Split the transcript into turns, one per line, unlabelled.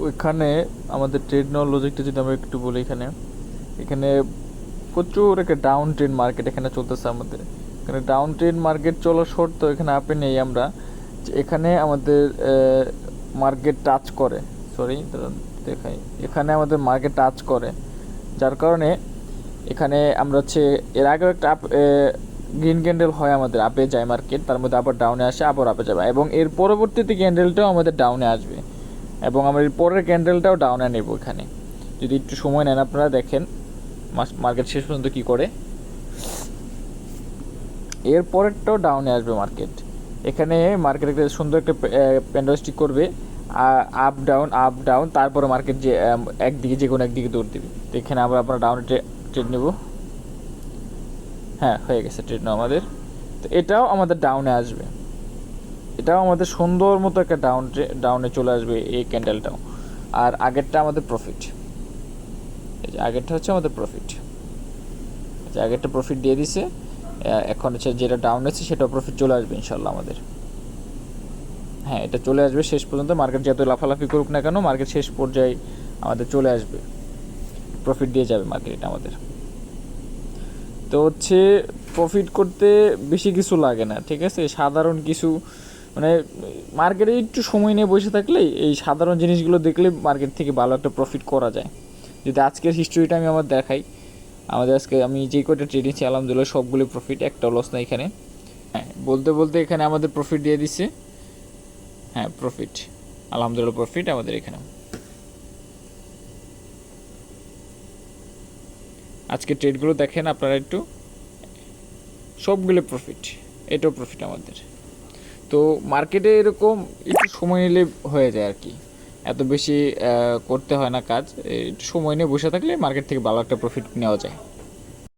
ওইখানে আমাদের ট্রেড নেওয়ার লজিকটা যদি আমরা একটু বলি, এখানে প্রচুর একটা ডাউন ট্রেন মার্কেট এখানে চলতেছে আমাদের। এখানে ডাউন ট্রেন মার্কেট চলার শর্ত এখানে আপে নেই আমরা, যে এখানে আমাদের মার্কেট টাচ করে, সরি দেখাই, এখানে আমাদের মার্কেট টাচ করে, যার কারণে এখানে আমরা হচ্ছে এর আগেও একটা গ্রিন ক্যান্ডেল হয় আমাদের, আপে যায় মার্কেট, তার মধ্যে আবার ডাউনে আসে, আবার আপে যাবে, এবং এর পরবর্তীতে ক্যান্ডেলটাও আমাদের ডাউনে আসবে, এবং আমরা এর পরের ক্যান্ডেলটাও ডাউনে নেব। এখানে যদি একটু সময় নেন আপনারা দেখেন মার্কেট শেষ পর্যন্ত কী করে, এর পরেরটাও ডাউনে আসবে মার্কেট। এখানে মার্কেট একটা সুন্দর একটা প্যান্ডেলস্টিক করবে, আপ ডাউন, তারপরে মার্কেট যে একদিকে যে কোনো একদিকে দৌড় দেবে। তো এখানে আবার আপনারা ডাউনে ট্রেড নেব। হ্যাঁ, হয়ে গেছে ট্রেড নেওয়া আমাদের। তো এটাও আমাদের ডাউনে আসবে, এটাও আমাদের সুন্দর মতো একটা ডাউনে চলে আসবে এই ক্যান্ডেলটাও। আর আগেরটা আমাদের প্রফিট, এই যে আগেরটা হচ্ছে আমাদের প্রফিট, যে আগেরটা প্রফিট দিয়ে দিছে, এখন হচ্ছে যেটা ডাউন আছে সেটাও প্রফিট চলে আসবে ইনশাল্লাহ আমাদের। হ্যাঁ, এটা চলে আসবে শেষ পর্যন্ত, মার্কেট যত লাফালাফি করুক না কেন মার্কেট শেষ পর্যায়ে আমাদের চলে আসবে, প্রফিট দিয়ে যাবে মার্কেট আমাদের। তো হচ্ছে প্রফিট করতে বেশি কিছু লাগে না, ঠিক আছে, সাধারণ কিছু মানে মার্কেটে একটু সময় নিয়ে বসে থাকলে এই সাধারণ জিনিসগুলো দেখলে মার্কেট থেকে ভালো একটা প্রফিট করা যায়। যদি আজকের হিস্ট্রিটা আমি আমার দেখাই, আমাদের আজকে আমি যে কয়টা ট্রেডিং ছি আলহামদুলিল্লাহ সবগুলো প্রফিট, একটা লস না এখানে। হ্যাঁ, বলতে বলতে এখানে আমাদের প্রফিট দিয়ে দিচ্ছে। হ্যাঁ, প্রফিট আলহামদুলিল্লাহ, প্রফিট আমাদের এখানে। আজকে ট্রেডগুলো দেখেন আপনারা একটু, সবগুলো প্রফিট, এটাও প্রফিট আমাদের। তো মার্কেটে এরকম একটু সময় নিলে হয়ে যায় আর কি, এত বেশি করতে হয় না কাজ, একটু সময় নিয়ে বসে থাকলে মার্কেট থেকে ভালো একটা প্রফিট নেওয়া যায়।